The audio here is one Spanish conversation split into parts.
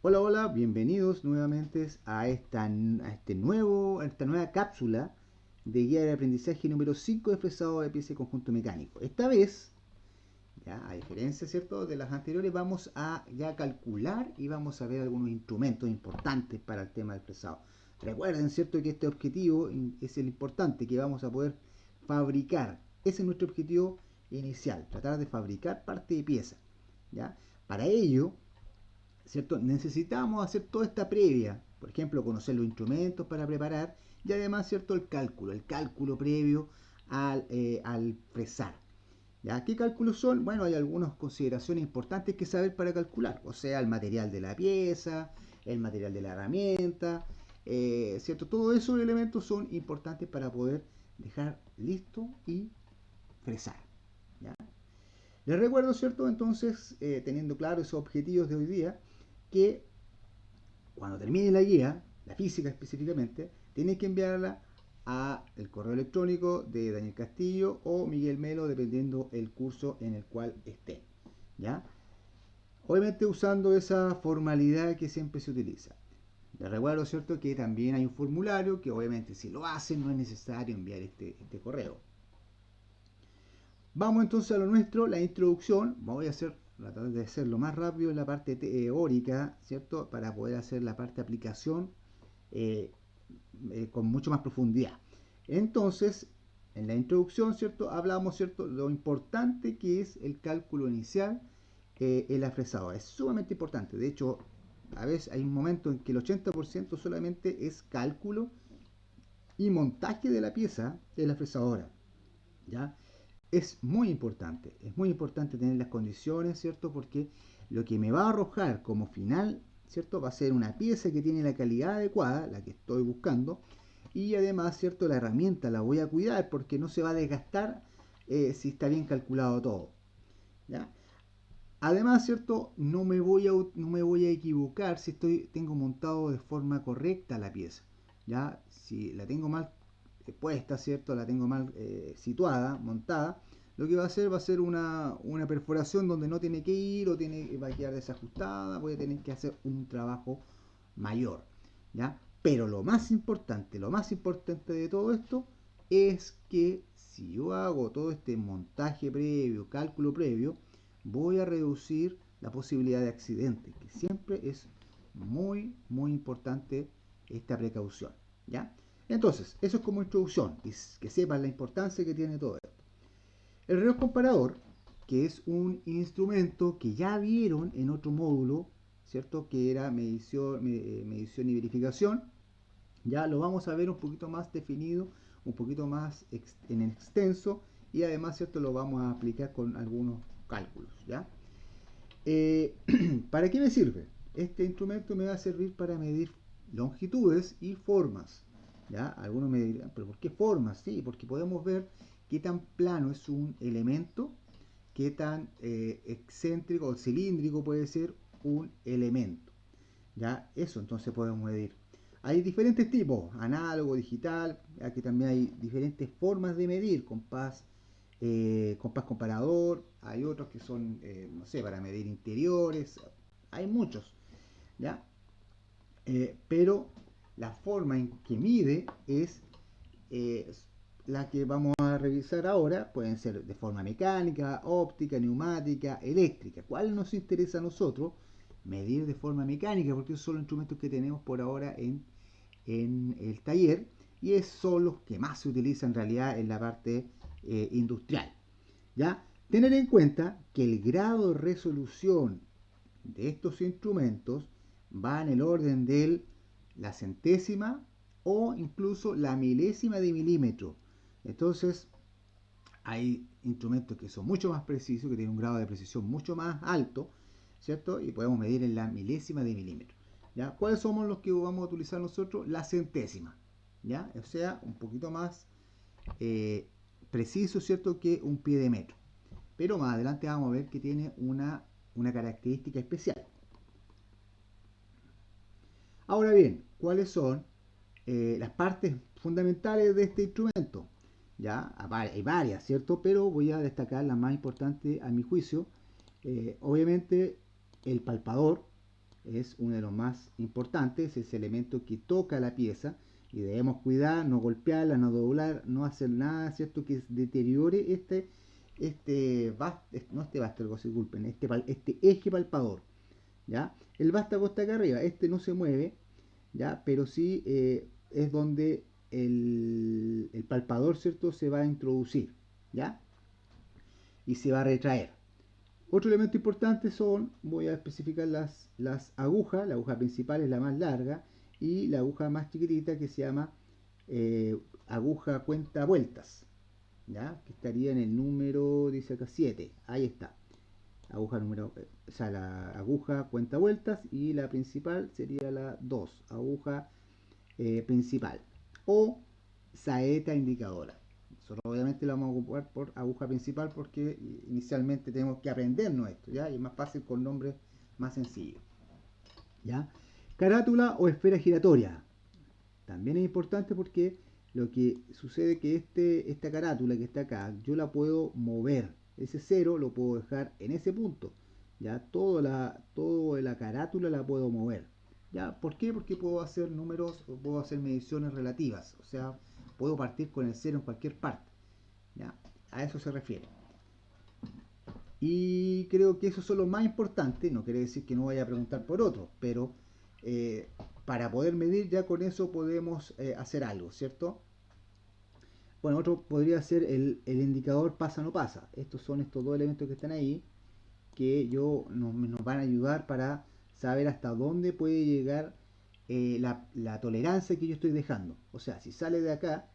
Hola, hola, bienvenidos nuevamente a esta nueva cápsula de guía de aprendizaje número 5 de fresado de pieza y conjunto mecánico. Esta vez, ya a diferencia, ¿cierto?, de las anteriores, vamos a ya calcular y vamos a ver algunos instrumentos importantes para el tema del fresado. Recuerden, ¿cierto?, que este objetivo es el importante, que vamos a poder fabricar. Ese es nuestro objetivo inicial, tratar de fabricar parte de pieza, ¿ya? Para ello, ¿cierto? Necesitamos hacer toda esta previa, por ejemplo, conocer los instrumentos para preparar y además, ¿cierto?, el cálculo previo al fresar. ¿Ya? ¿Qué cálculos son? Bueno, hay algunas consideraciones importantes que saber para calcular, o sea, el material de la pieza, el material de la herramienta, ¿cierto? Todos esos elementos son importantes para poder dejar listo y fresar. ¿Ya? Les recuerdo, ¿cierto? Entonces, teniendo claro esos objetivos de hoy día, que cuando termine la guía, la física específicamente, tienes que enviarla a el correo electrónico de Daniel Castillo o Miguel Melo, dependiendo el curso en el cual esté. ¿Ya? Obviamente usando esa formalidad que siempre se utiliza. Les recuerdo, ¿cierto?, que también hay un formulario que obviamente si lo hacen no es necesario enviar este correo. Vamos entonces a lo nuestro, la introducción. Voy a tratar de hacerlo más rápido en la parte teórica, ¿cierto? Para poder hacer la parte de aplicación eh, con mucho más profundidad. Entonces, en la introducción, ¿cierto? Hablamos, ¿cierto?, lo importante que es el cálculo inicial en la fresadora. Es sumamente importante. De hecho, a veces hay un momento en que el 80% solamente es cálculo y montaje de la pieza de la fresadora. ¿Ya? Es muy importante tener las condiciones, ¿cierto? Porque lo que me va a arrojar como final, ¿cierto?, va a ser una pieza que tiene la calidad adecuada, la que estoy buscando, y además, ¿cierto?, la herramienta la voy a cuidar porque no se va a desgastar si está bien calculado todo. ¿Ya? Además, ¿cierto?, no me voy a equivocar si tengo montado de forma correcta la pieza. ¿Ya? Si la tengo mal puesta, ¿cierto?, la tengo mal situada, montada, lo que va a ser una perforación donde no tiene que ir o va a quedar desajustada, voy a tener que hacer un trabajo mayor. ¿Ya? Pero lo más importante de todo esto es que si yo hago todo este montaje previo, cálculo previo, voy a reducir la posibilidad de accidente, que siempre es muy, muy importante esta precaución. ¿Ya? Entonces, eso es como introducción, que sepan la importancia que tiene todo esto. El reloj comparador, que es un instrumento que ya vieron en otro módulo, ¿cierto?, que era medición y verificación, ya lo vamos a ver un poquito más definido, un poquito más en extenso, y además, ¿cierto?, lo vamos a aplicar con algunos cálculos. ¿Ya? Eh, ¿Para qué me sirve? Este instrumento me va a servir para medir longitudes y formas. ¿Ya? Algunos me dirán, ¿pero por qué formas? Sí, porque podemos ver qué tan plano es un elemento, qué tan excéntrico o cilíndrico puede ser un elemento. ¿Ya? Eso entonces podemos medir. Hay diferentes tipos, análogo, digital, aquí también hay diferentes formas de medir, compás comparador, hay otros que son, no sé, para medir interiores, hay muchos, ¿ya? Pero la forma en que mide es eh, la que vamos a revisar ahora, pueden ser de forma mecánica, óptica, neumática, eléctrica. ¿Cuál nos interesa a nosotros? Medir de forma mecánica, porque esos son los instrumentos que tenemos por ahora en el taller y son los que más se utilizan en realidad en la parte industrial. ¿Ya? Tener en cuenta que el grado de resolución de estos instrumentos va en el orden de la centésima o incluso la milésima de milímetro. Entonces, hay instrumentos que son mucho más precisos, que tienen un grado de precisión mucho más alto, ¿cierto? Y podemos medir en la milésima de milímetro. ¿Ya? ¿Cuáles somos los que vamos a utilizar nosotros? La centésima. ¿Ya? O sea, un poquito más eh, preciso, ¿cierto?, que un pie de metro. Pero más adelante vamos a ver que tiene una característica especial. Ahora bien, ¿cuáles son las partes fundamentales de este instrumento? Ya, hay varias, ¿cierto? Pero voy a destacar la más importante a mi juicio. Obviamente el palpador, es uno de los más importantes, es el elemento que toca la pieza y debemos cuidar, no golpearla, no doblar, no hacer nada, ¿cierto? Que deteriore no este vástago, disculpen, este eje palpador, ¿ya? El vástago está acá arriba, este no se mueve, ¿ya? Pero sí es donde el palpador, ¿cierto? Se va a introducir, ¿ya? Y se va a retraer. Otro elemento importante son, voy a especificar las agujas. La aguja principal es la más larga y la aguja más chiquitita que se llama aguja cuenta vueltas, ¿ya? Que estaría en el número, dice acá, 7. Ahí está. Aguja número, o sea, la aguja cuenta vueltas y la principal sería la 2, aguja principal. O saeta indicadora. Nosotros obviamente lo vamos a ocupar por aguja principal porque inicialmente tenemos que aprendernos esto, ¿ya? Y es más fácil con nombres más sencillos, ¿ya? Carátula o esfera giratoria. También es importante porque lo que sucede es que esta carátula que está acá, yo la puedo mover. Ese cero lo puedo dejar en ese punto. Ya toda la carátula la puedo mover. ¿Ya? ¿Por qué? Porque puedo hacer números, o puedo hacer mediciones relativas. O sea, puedo partir con el cero en cualquier parte. ¿Ya? A eso se refiere. Y creo que eso son los más importantes. No quiere decir que no vaya a preguntar por otros, pero eh, para poder medir ya con eso podemos hacer algo, ¿cierto? Bueno, otro podría ser el indicador pasa no pasa. Estos son estos dos elementos que están ahí que nos van a ayudar para saber hasta dónde puede llegar la tolerancia que yo estoy dejando. O sea, si sale de acá,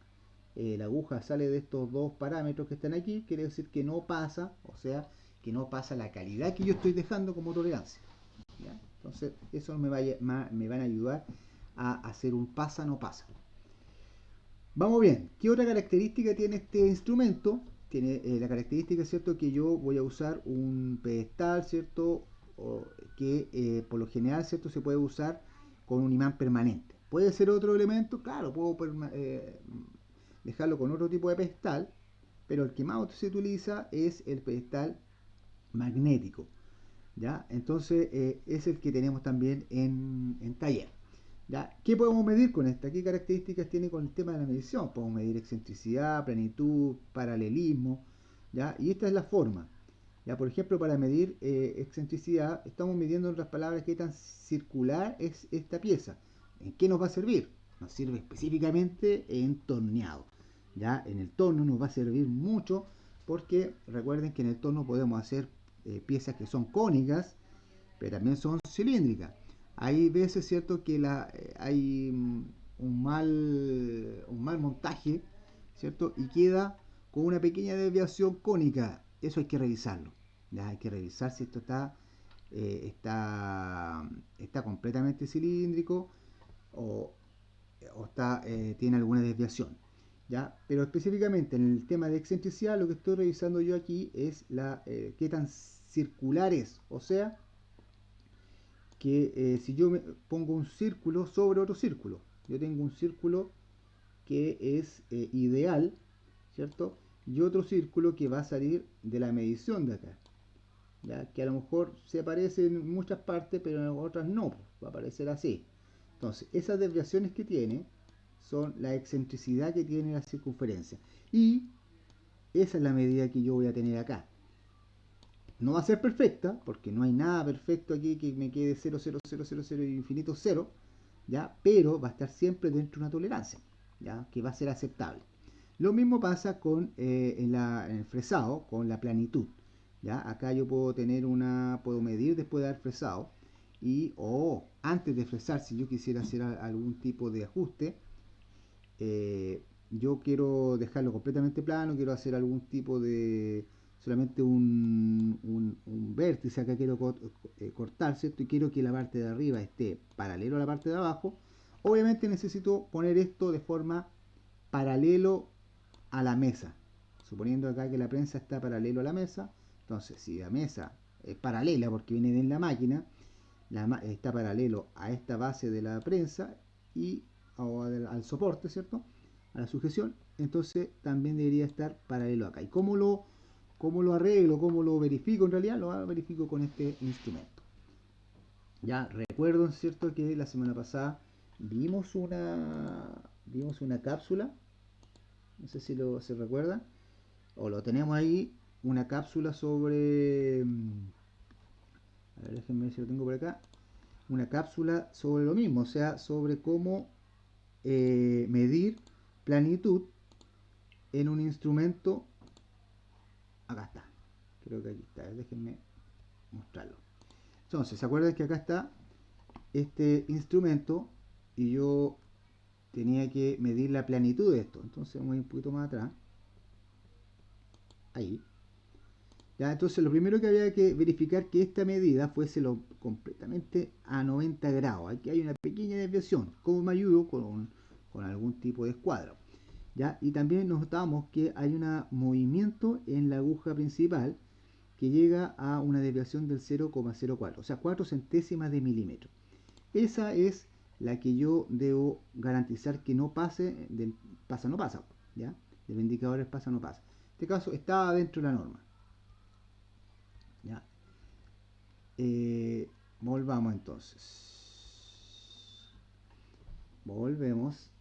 la aguja sale de estos dos parámetros que están aquí, quiere decir que no pasa, o sea, que no pasa la calidad que yo estoy dejando como tolerancia. ¿Ya? Entonces, eso me van a ayudar a hacer un pasa no pasa. Vamos bien, ¿qué otra característica tiene este instrumento? Tiene la característica, ¿cierto? Que yo voy a usar un pedestal, ¿cierto? Que por lo general, ¿cierto? Se puede usar con un imán permanente. ¿Puede ser otro elemento? Claro, puedo dejarlo con otro tipo de pedestal, pero el que más se utiliza es el pedestal magnético, ¿ya? Entonces es el que tenemos también en taller. ¿Ya? ¿Qué podemos medir con esta? ¿Qué características tiene con el tema de la medición? Podemos medir excentricidad, planitud, paralelismo, ¿ya? Y esta es la forma. ¿Ya? Por ejemplo, para medir excentricidad, estamos midiendo en otras palabras qué tan circular es esta pieza. ¿En qué nos va a servir? Nos sirve específicamente en torneado. ¿Ya? En el torno nos va a servir mucho porque recuerden que en el torno podemos hacer piezas que son cónicas, pero también son cilíndricas. Hay veces, ¿cierto?, que hay un mal montaje, ¿cierto? Y queda con una pequeña desviación cónica. Eso hay que revisarlo. ¿Ya? Hay que revisar si esto está completamente cilíndrico o, tiene alguna desviación. ¿Ya? Pero específicamente en el tema de excentricidad, lo que estoy revisando yo aquí es qué tan circular es. O sea, que si yo pongo un círculo sobre otro círculo, yo tengo un círculo que es ideal, ¿cierto? Y otro círculo que va a salir de la medición de acá, ¿ya? Que a lo mejor se aparece en muchas partes, pero en otras no, va a aparecer así. Entonces, esas desviaciones que tiene son la excentricidad que tiene la circunferencia. Y esa es la medida que yo voy a tener acá. No va a ser perfecta, porque no hay nada perfecto aquí que me quede 0, 0, 0, 0, 0 y infinito 0, ¿ya? Pero va a estar siempre dentro de una tolerancia, ¿ya? Que va a ser aceptable. Lo mismo pasa en el fresado, con la planitud, ¿ya? Acá yo puedo medir después de haber fresado, o antes de fresar, si yo quisiera hacer algún tipo de ajuste, yo quiero dejarlo completamente plano, quiero hacer algún tipo de solamente un vértice acá quiero cortar, ¿cierto? Y quiero que la parte de arriba esté paralelo a la parte de abajo. Obviamente necesito poner esto de forma paralelo a la mesa, suponiendo acá que la prensa está paralelo a la mesa. Entonces, si la mesa es paralela porque viene de la máquina, está paralelo a esta base de la prensa al soporte, ¿cierto? A la sujeción, entonces también debería estar paralelo acá. ¿Y cómo lo arreglo? ¿Cómo lo verifico? En realidad lo verifico con este instrumento. Ya recuerdo, ¿cierto?, que la semana pasada vimos una cápsula, no sé si se recuerda, o lo tenemos ahí, una cápsula sobre, a ver, déjenme ver si lo tengo por acá, una cápsula sobre lo mismo, o sea, sobre cómo medir planitud en un instrumento. Acá está, creo que aquí está, déjenme mostrarlo. Entonces, ¿se acuerdan que acá está este instrumento y yo tenía que medir la planitud de esto? Entonces voy un poquito más atrás, ahí. Ya, entonces lo primero que había que verificar que esta medida fuese completamente a 90 grados. Aquí hay una pequeña desviación. ¿Cómo me ayudo? Con algún tipo de escuadra. ¿Ya? Y también notamos que hay un movimiento en la aguja principal que llega a una desviación del 0,04, o sea, 4 centésimas de milímetro. Esa es la que yo debo garantizar que no pase del pasa no pasa, ¿ya? Del indicador pasa no pasa. En este caso estaba dentro de la norma, ¿ya? Volvamos entonces. Volvemos.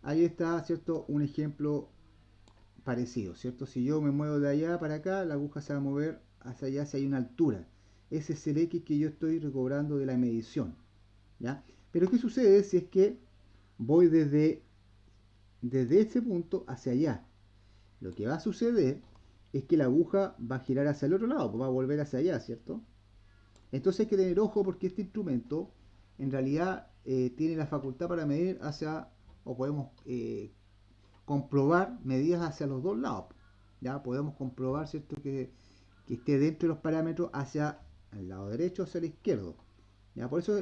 Ahí está, ¿cierto? Un ejemplo parecido, ¿cierto? Si yo me muevo de allá para acá, la aguja se va a mover hacia allá si hay una altura. Ese es el X que yo estoy recobrando de la medición, ¿ya? Pero ¿qué sucede si es que voy desde ese punto hacia allá? Lo que va a suceder es que la aguja va a girar hacia el otro lado, pues va a volver hacia allá, ¿cierto? Entonces hay que tener ojo porque este instrumento en realidad tiene la facultad para medir hacia, o podemos comprobar medidas hacia los dos lados. Ya podemos comprobar, ¿cierto?, que esté dentro de los parámetros hacia el lado derecho o hacia el izquierdo. ¿Ya? Por eso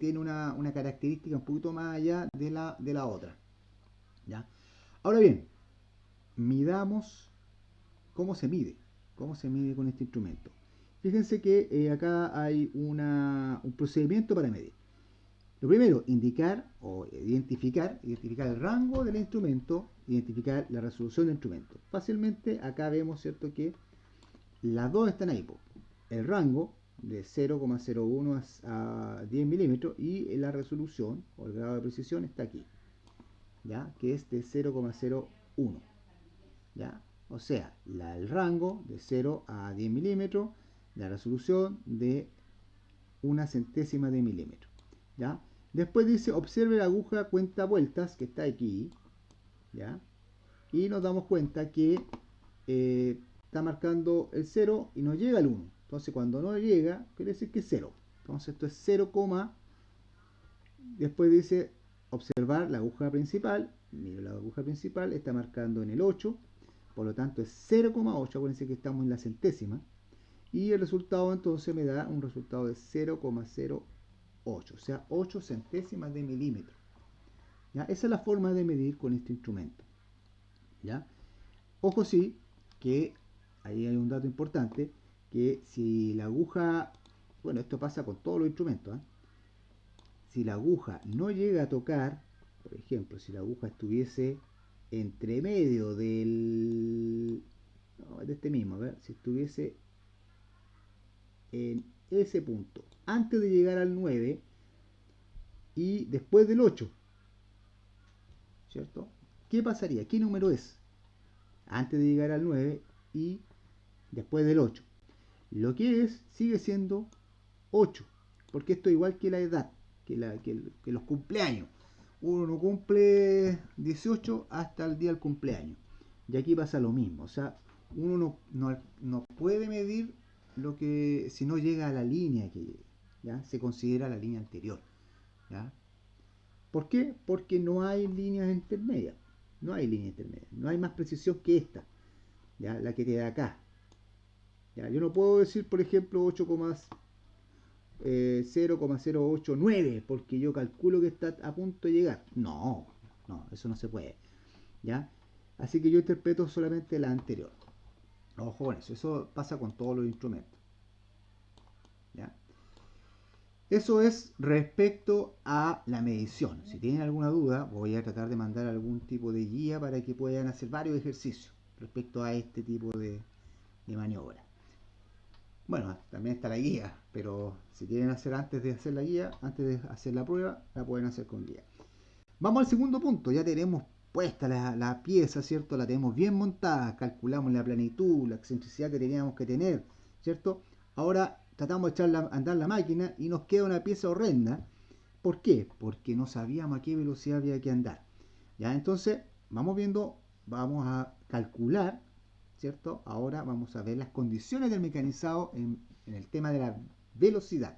tiene una característica un poquito más allá de la otra. ¿Ya? Ahora bien, midamos cómo se mide con este instrumento. Fíjense que acá hay un procedimiento para medir. Lo primero, indicar o identificar el rango del instrumento, identificar la resolución del instrumento. Fácilmente acá vemos, ¿cierto?, que las dos están ahí. El rango de 0,01 a 10 milímetros y la resolución o el grado de precisión está aquí, ¿ya? Que es de 0,01. ¿Ya? O sea, el rango de 0 a 10 milímetros, la resolución de una centésima de milímetro. ¿Ya? Después dice, observe la aguja cuenta vueltas, que está aquí, ¿ya? Y nos damos cuenta que está marcando el 0 y no llega al 1. Entonces cuando no llega, quiere decir que es 0. Entonces esto es 0, después dice observar la aguja principal. Miro la aguja principal, está marcando en el 8, por lo tanto es 0,8. Acuérdense que estamos en la centésima. Y el resultado entonces me da un resultado de 0,08, o sea, 8 centésimas de milímetro. ¿Ya? Esa es la forma de medir con este instrumento. ¿Ya? Ojo sí, que ahí hay un dato importante, que si la aguja, bueno, esto pasa con todos los instrumentos, ¿eh? Si la aguja no llega a tocar, por ejemplo, si la aguja estuviese entre medio de este mismo, a ver, si estuviese en ese punto, antes de llegar al 9 y después del 8, ¿cierto? ¿Qué pasaría? ¿Qué número es? Antes de llegar al 9 y después del 8. Lo que es sigue siendo 8, porque esto es igual que la edad, que los cumpleaños. Uno no cumple 18 hasta el día del cumpleaños. Y aquí pasa lo mismo. O sea, uno no puede medir lo que si no llega a la línea que ¿ya? Se considera la línea anterior. ¿Ya? ¿Por qué? Porque no hay líneas intermedias. No hay línea intermedia. No hay más precisión que esta. ¿Ya? La que te da acá. ¿Ya? Yo no puedo decir, por ejemplo, 0,089 porque yo calculo que está a punto de llegar. No, no, eso no se puede. ¿Ya? Así que yo interpreto solamente la anterior. Ojo con eso pasa con todos los instrumentos. ¿Ya? Eso es respecto a la medición. Si tienen alguna duda, voy a tratar de mandar algún tipo de guía para que puedan hacer varios ejercicios. respecto a este tipo de maniobra. Bueno, también está la guía, pero si quieren hacer antes de hacer la guía, antes de hacer la prueba, la pueden hacer con guía. Vamos al segundo punto, ya tenemos puesta la pieza, ¿cierto? La tenemos bien montada, calculamos la planitud, la excentricidad que teníamos que tener, ¿cierto? Ahora tratamos de echar a andar la máquina y nos queda una pieza horrenda. ¿Por qué? Porque no sabíamos a qué velocidad había que andar. Ya, entonces, vamos viendo, vamos a calcular, ¿cierto? Ahora vamos a ver las condiciones del mecanizado en el tema de la velocidad.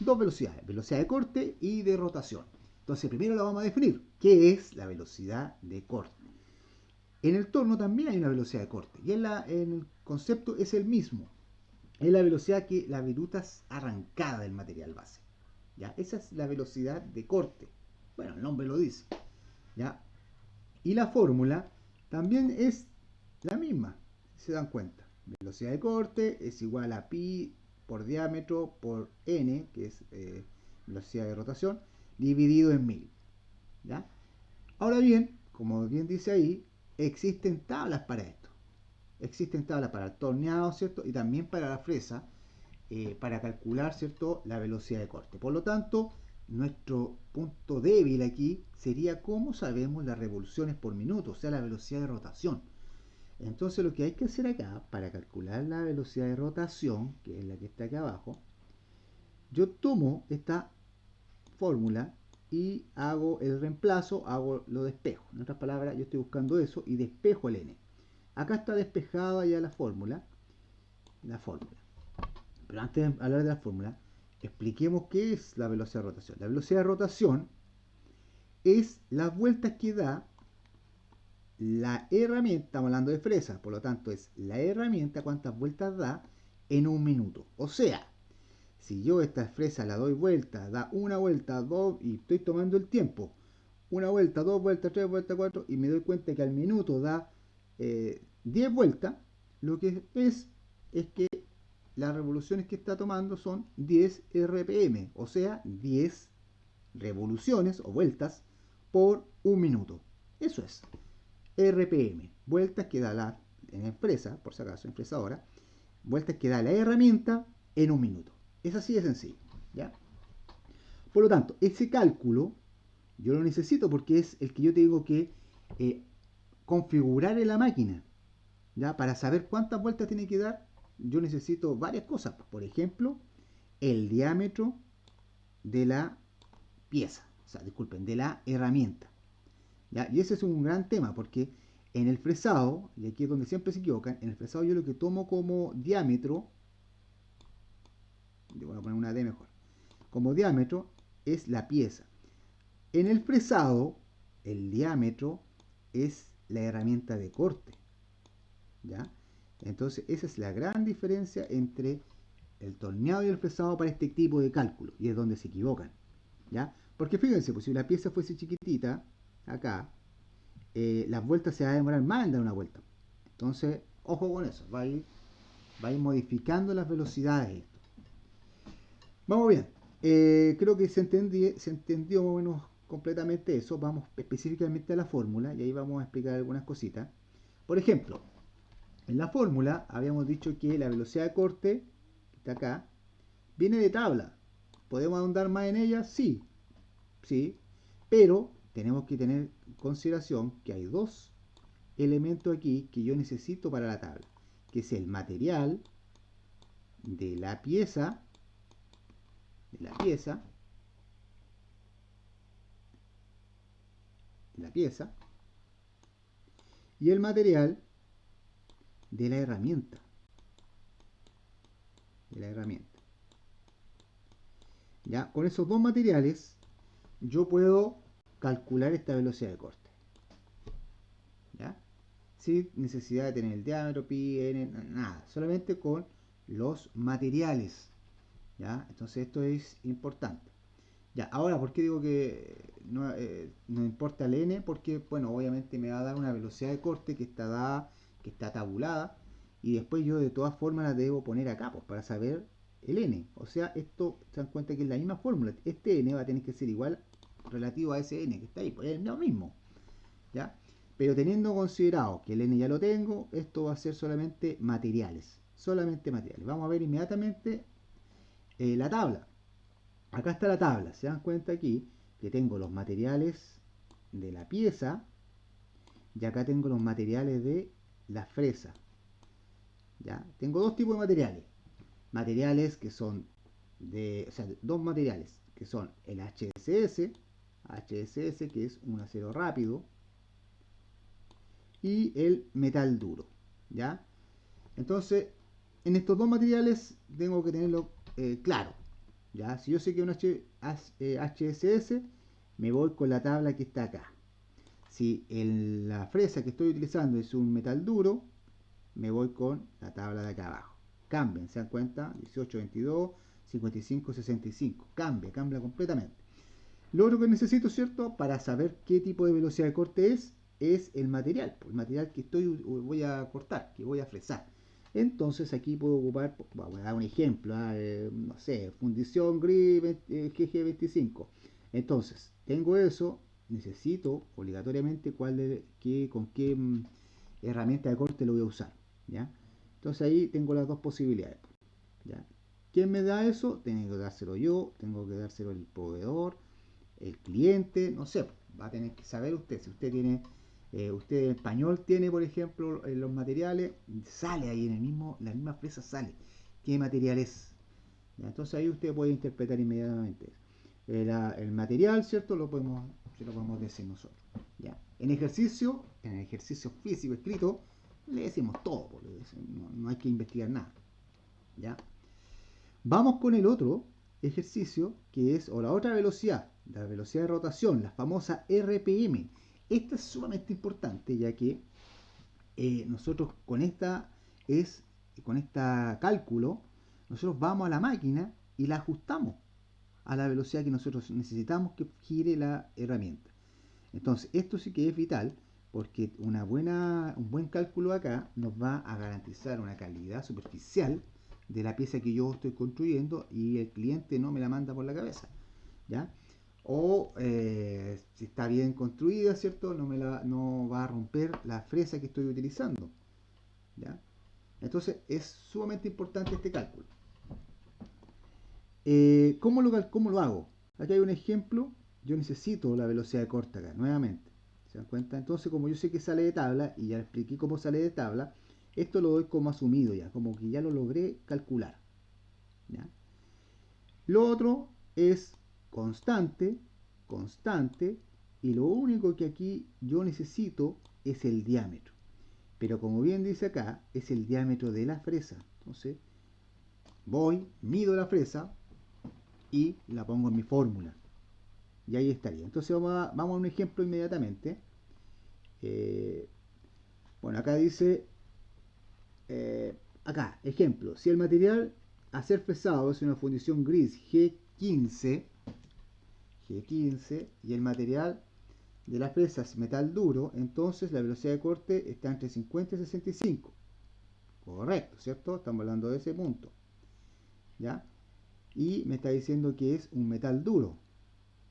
Dos velocidades, velocidad de corte y de rotación. Entonces, primero la vamos a definir. ¿Qué es la velocidad de corte? En el torno también hay una velocidad de corte y en el concepto es el mismo. Es la velocidad que la viruta es arrancada del material base. ¿Ya? Esa es la velocidad de corte. Bueno, el nombre lo dice. ¿Ya? Y la fórmula también es la misma, si se dan cuenta. Velocidad de corte es igual a pi por diámetro por n, que es velocidad de rotación, dividido en 1000. ¿Ya? Ahora bien, como bien dice ahí, existen tablas para esto. Existen tablas para el torneado, ¿cierto? Y también para la fresa, para calcular, ¿cierto?, la velocidad de corte. Por lo tanto, nuestro punto débil aquí sería cómo sabemos las revoluciones por minuto, o sea, la velocidad de rotación. Entonces, lo que hay que hacer acá, para calcular la velocidad de rotación, que es la que está acá abajo, yo tomo esta fórmula y hago el reemplazo, lo despejo. En otras palabras, yo estoy buscando eso y despejo el n. Acá está despejada ya la fórmula. Pero antes de hablar de la fórmula, expliquemos qué es la velocidad de rotación. La velocidad de rotación es las vueltas que da la herramienta, estamos hablando de fresa, por lo tanto es la herramienta cuántas vueltas da en un minuto. O sea, si yo esta fresa la doy vuelta, da una vuelta, dos, y estoy tomando el tiempo, una vuelta, dos vueltas, tres vueltas, cuatro, y me doy cuenta que al minuto da 10 vueltas, lo que es que las revoluciones que está tomando son 10 RPM, o sea, 10 revoluciones o vueltas por un minuto. Eso es RPM, vueltas que da la en empresa, por si acaso, empresadora, vueltas que da la herramienta en un minuto. Es así de sencillo, ¿ya? Por lo tanto, ese cálculo yo lo necesito porque es el que yo tengo que configurar en la máquina, ¿ya? Para saber cuántas vueltas tiene que dar, yo necesito varias cosas. Por ejemplo, el diámetro de la pieza, o sea, disculpen, de la herramienta. ¿Ya? Y ese es un gran tema porque en el fresado, y aquí es donde siempre se equivocan, en el fresado yo lo que tomo como diámetro, voy a poner una D mejor, como diámetro es la pieza. En el fresado, el diámetro es la herramienta de corte. ¿Ya? Entonces, esa es la gran diferencia entre el torneado y el fresado para este tipo de cálculo. Y es donde se equivocan. ¿Ya? Porque fíjense, pues si la pieza fuese chiquitita, acá, las vueltas se va a demorar más en dar una vuelta. Entonces, ojo con eso. Va a ir modificando las velocidades de esto. Vamos bien. Creo que se entendió más o menos completamente eso. Vamos específicamente a la fórmula y ahí vamos a explicar algunas cositas. Por ejemplo, en la fórmula habíamos dicho que la velocidad de corte, que está acá, viene de tabla. ¿Podemos ahondar más en ella? Sí, sí, pero tenemos que tener en consideración que hay dos elementos aquí que yo necesito para la tabla, que es el material de la pieza, de la pieza, de la pieza, y el material de la herramienta, de la herramienta. ¿Ya? Con esos dos materiales yo puedo calcular esta velocidad de corte. ¿Ya? Sin necesidad de tener el diámetro, pi, n, nada. Solamente con los materiales. ¿Ya? Entonces esto es importante. Ya, ahora, ¿por qué digo que no importa el n? Porque, bueno, obviamente me va a dar una velocidad de corte que está dada, que está tabulada, y después yo de todas formas la debo poner acá, pues, para saber el n. O sea, esto, se dan cuenta que es la misma fórmula. Este n va a tener que ser igual relativo a ese n que está ahí, pues es lo mismo. ¿Ya? Pero teniendo considerado que el N ya lo tengo, esto va a ser solamente materiales. Solamente materiales. Vamos a ver inmediatamente la tabla. Acá está la tabla. Se dan cuenta aquí que tengo los materiales de la pieza y acá tengo los materiales de la fresa. ¿Ya? Tengo dos tipos de materiales. Materiales que son o sea, dos materiales que son el HSS que es un acero rápido, y el metal duro, ¿ya? Entonces, en estos dos materiales tengo que tenerlo claro, ¿ya? Si yo sé que un HSS, me voy con la tabla que está acá. Si la fresa que estoy utilizando es un metal duro, me voy con la tabla de acá abajo. Cambian, ¿se dan cuenta? 18, 22, 55, 65. Cambia completamente. Lo otro que necesito, ¿cierto? Para saber qué tipo de velocidad de corte es el material que voy a cortar, que voy a fresar. Entonces aquí puedo ocupar, voy a dar un ejemplo, no sé, fundición gris GG25. Entonces, tengo eso, necesito obligatoriamente con qué herramienta de corte lo voy a usar, ¿ya? Entonces ahí tengo las dos posibilidades, ¿ya? ¿Quién me da eso? Tengo que dárselo yo, tengo que dárselo el proveedor, el cliente, no sé, va a tener que saber usted. Si usted tiene, usted en español tiene, por ejemplo, los materiales, sale ahí la misma fresa sale. ¿Qué material es? ¿Ya? Entonces ahí usted puede interpretar inmediatamente. El material, ¿cierto? Se lo podemos decir nosotros. ¿Ya? En el ejercicio físico escrito, le decimos todo, no hay que investigar nada. ¿Ya? Vamos con el otro ejercicio, que es, o la otra velocidad, la velocidad de rotación, la famosa RPM. Esta es sumamente importante, ya que nosotros con esta cálculo, nosotros vamos a la máquina y la ajustamos a la velocidad que nosotros necesitamos que gire la herramienta. Entonces, esto sí que es vital, porque un buen cálculo acá nos va a garantizar una calidad superficial de la pieza que yo estoy construyendo y el cliente no me la manda por la cabeza, ¿ya? O si está bien construida, ¿cierto? No va a romper la fresa que estoy utilizando, ¿ya? Entonces es sumamente importante este cálculo. ¿Cómo lo hago? Aquí hay un ejemplo. Yo necesito la velocidad de corte acá, nuevamente. ¿Se dan cuenta? Entonces, como yo sé que sale de tabla, y ya expliqué cómo sale de tabla, esto lo doy como asumido ya, como que ya lo logré calcular, ¿ya? Lo otro es constante, y lo único que aquí yo necesito es el diámetro. Pero como bien dice acá, es el diámetro de la fresa. Entonces, mido la fresa y la pongo en mi fórmula. Y ahí estaría. Entonces vamos a un ejemplo inmediatamente. Eh, bueno, acá dice, acá, ejemplo, si el material a ser fresado es una fundición gris G15 y el material de la fresa es metal duro, entonces la velocidad de corte está entre 50 y 65. Correcto, ¿cierto? Estamos hablando de ese punto. ¿Ya? Y me está diciendo que es un metal duro.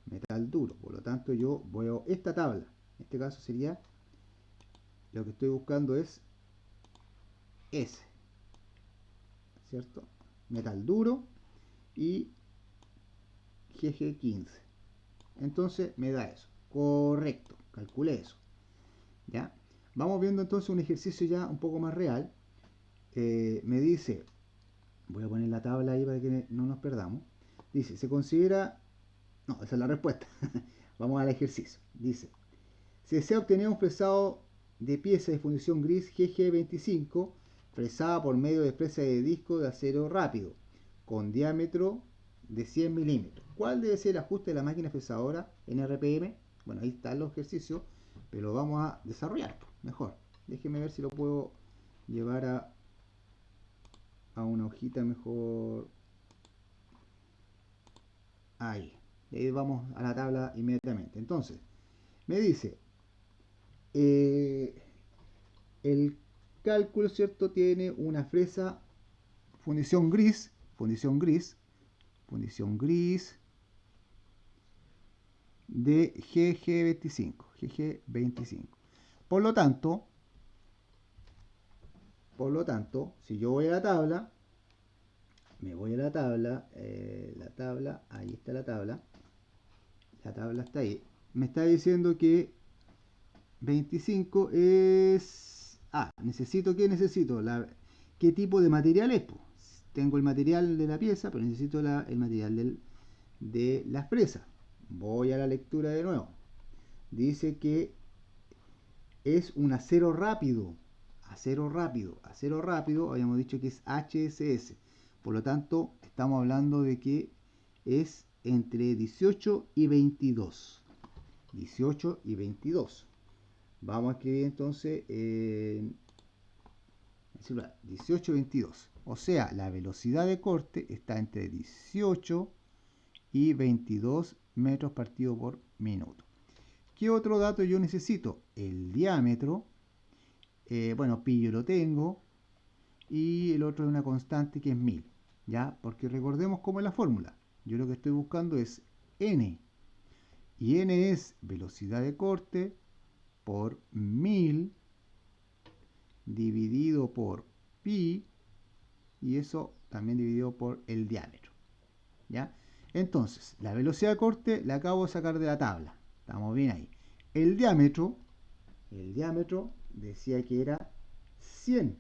Metal duro. Por lo tanto, yo voy a esta tabla. En este caso sería, lo que estoy buscando es S. ¿Cierto? Metal duro y GG15. Entonces me da eso. Correcto. Calculé eso. ¿Ya? Vamos viendo entonces un ejercicio ya un poco más real. Me dice, voy a poner la tabla ahí para que no nos perdamos. Dice, se considera, no, esa es la respuesta. Vamos al ejercicio. Dice, se desea obtener un fresado de pieza de fundición gris GG25 fresada por medio de fresa de disco de acero rápido con diámetro de 100 milímetros. ¿Cuál debe ser el ajuste de la máquina fresadora en RPM? Bueno, ahí están los ejercicios, pero lo vamos a desarrollar mejor. Déjenme ver si lo puedo llevar a una hojita mejor. Ahí. Y ahí vamos a la tabla inmediatamente. Entonces, me dice, eh, el cálculo, ¿cierto? Tiene una fresa fundición gris, de GG25. Por lo tanto, si yo voy a la tabla, me voy a la tabla, ahí está la tabla está ahí, me está diciendo que 25 es... Ah, necesito, ¿qué necesito? ¿Qué tipo de material es? Pues, tengo el material de la pieza, pero necesito el material de las presas. Voy a la lectura de nuevo. Dice que es un acero rápido. Acero rápido, habíamos dicho que es HSS. Por lo tanto, estamos hablando de que es entre 18 y 22. 18 y 22. Vamos a escribir entonces en el celular 18 y 22. O sea, la velocidad de corte está entre 18 y 22 metros partido por minuto. ¿Qué otro dato yo necesito? El diámetro. Bueno, pi yo lo tengo. Y el otro es una constante que es 1000. ¿Ya? Porque recordemos cómo es la fórmula. Yo lo que estoy buscando es n. Y n es velocidad de corte por 1000 dividido por pi, y eso también dividido por el diámetro. ¿Ya? Entonces, la velocidad de corte la acabo de sacar de la tabla. Estamos bien ahí. El diámetro decía que era 100.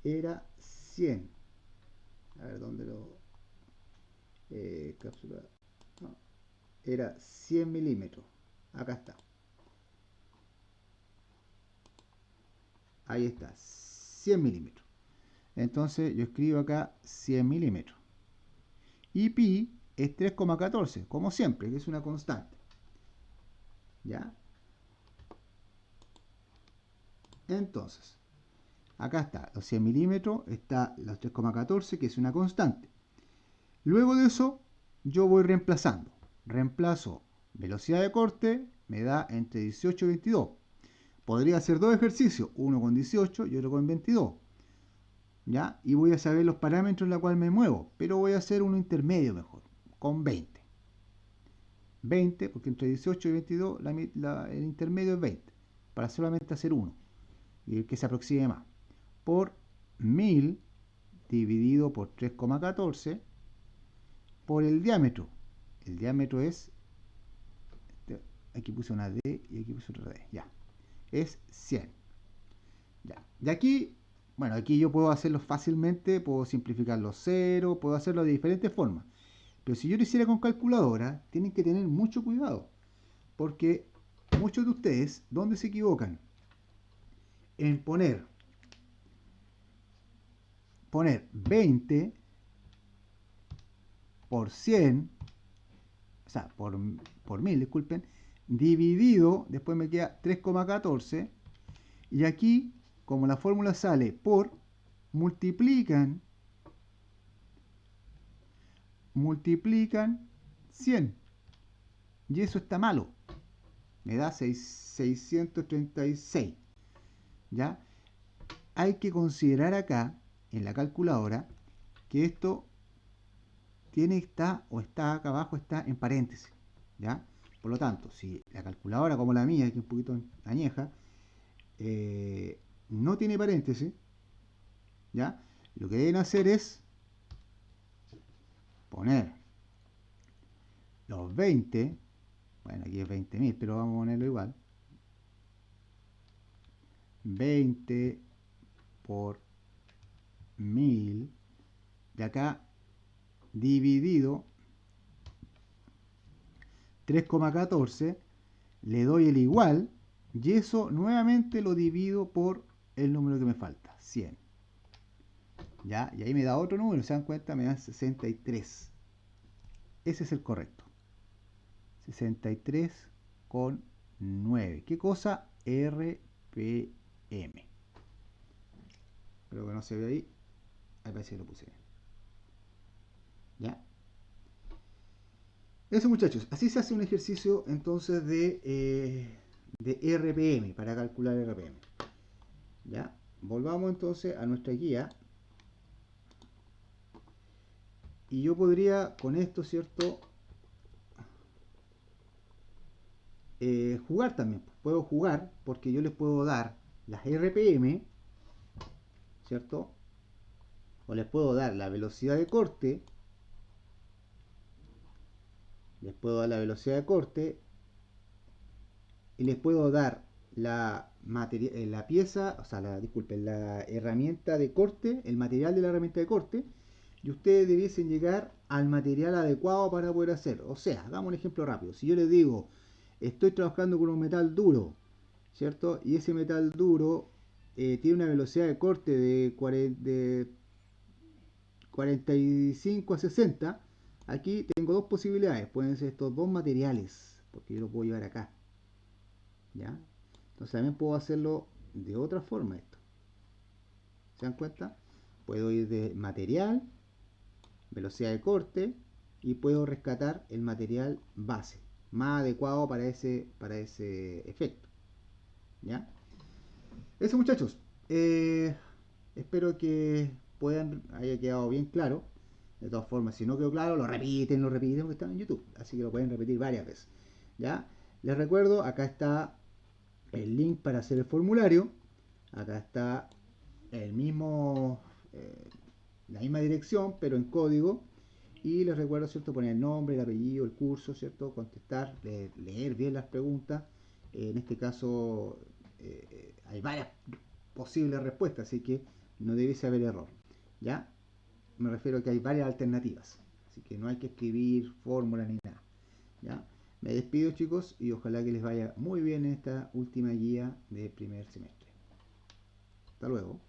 Era 100. A ver, ¿dónde lo...? Cápsula... No, era 100 milímetros. Acá está. Ahí está, 100 milímetros. Entonces yo escribo acá 100 milímetros. Y pi es 3,14, como siempre, que es una constante. ¿Ya? Entonces, acá está, los 100 milímetros, está los 3,14, que es una constante. Luego de eso, yo voy reemplazando. Reemplazo velocidad de corte, me da entre 18 y 22. Podría hacer dos ejercicios, uno con 18 y otro con 22. ¿Ya? Y voy a saber los parámetros en los cuales me muevo, pero voy a hacer uno intermedio mejor, con 20. 20, porque entre 18 y 22 el intermedio es 20, para solamente hacer uno, y el que se aproxime más, por 1000 dividido por 3,14 por el diámetro. El diámetro es, aquí puse una D y aquí puse otra D, ya, es 100. Ya. De aquí, bueno, aquí yo puedo hacerlo fácilmente, puedo simplificar los ceros, puedo hacerlo de diferentes formas. Pero si yo lo hiciera con calculadora, tienen que tener mucho cuidado. Porque muchos de ustedes, ¿dónde se equivocan? En poner 20 por 100, o sea, por 1000, disculpen, dividido, después me queda 3,14, y aquí, como la fórmula sale por, multiplican 100, y eso está malo, me da 636, ¿ya? Hay que considerar acá, en la calculadora, que esto está acá abajo, está en paréntesis, ¿ya? Por lo tanto, si la calculadora como la mía, que es un poquito añeja, no tiene paréntesis, ¿ya? Lo que deben hacer es poner los 20, bueno, aquí es 20.000, pero vamos a ponerlo igual, 20 por 1000, de acá dividido 3,14, le doy el igual, y eso nuevamente lo divido por el número que me falta, 100. ¿Ya? Y ahí me da otro número, ¿se dan cuenta? Me da 63. Ese es el correcto. 63,9. ¿Qué cosa? RPM. Creo que no se ve ahí. Ahí parece que lo puse bien. ¿Ya? Eso, muchachos. Así se hace un ejercicio entonces de RPM, para calcular RPM. ¿Ya? Volvamos entonces a nuestra guía. Y yo podría con esto, ¿cierto? jugar también. Puedo jugar porque yo les puedo dar las RPM, ¿cierto? O les puedo dar la velocidad de corte, les puedo dar la velocidad de corte y les puedo dar la pieza, o sea, disculpen, la herramienta de corte, el material de la herramienta de corte, y ustedes debiesen llegar al material adecuado para poder hacer. O sea, hagamos un ejemplo rápido. Si yo les digo, estoy trabajando con un metal duro, ¿cierto? Y ese metal duro tiene una velocidad de corte de 45 a 60. Aquí tengo dos posibilidades. Pueden ser estos dos materiales, porque yo lo puedo llevar acá. ¿Ya? Entonces también puedo hacerlo de otra forma esto. ¿Se dan cuenta? Puedo ir de material, velocidad de corte y puedo rescatar el material base más adecuado para ese efecto. ¿Ya? Eso, muchachos. Espero que haya quedado bien claro. De todas formas, si no quedó claro, lo repiten porque está en YouTube. Así que lo pueden repetir varias veces. ¿Ya? Les recuerdo, acá está el link para hacer el formulario. Acá está el mismo, la misma dirección, pero en código. Y les recuerdo, ¿cierto? Poner el nombre, el apellido, el curso, ¿cierto? Contestar, leer bien las preguntas. En este caso hay varias posibles respuestas, así que no debiese haber error. ¿Ya? Me refiero a que hay varias alternativas. Así que no hay que escribir fórmulas ni nada. ¿Ya? Me despido, chicos, y ojalá que les vaya muy bien en esta última guía de primer semestre. Hasta luego.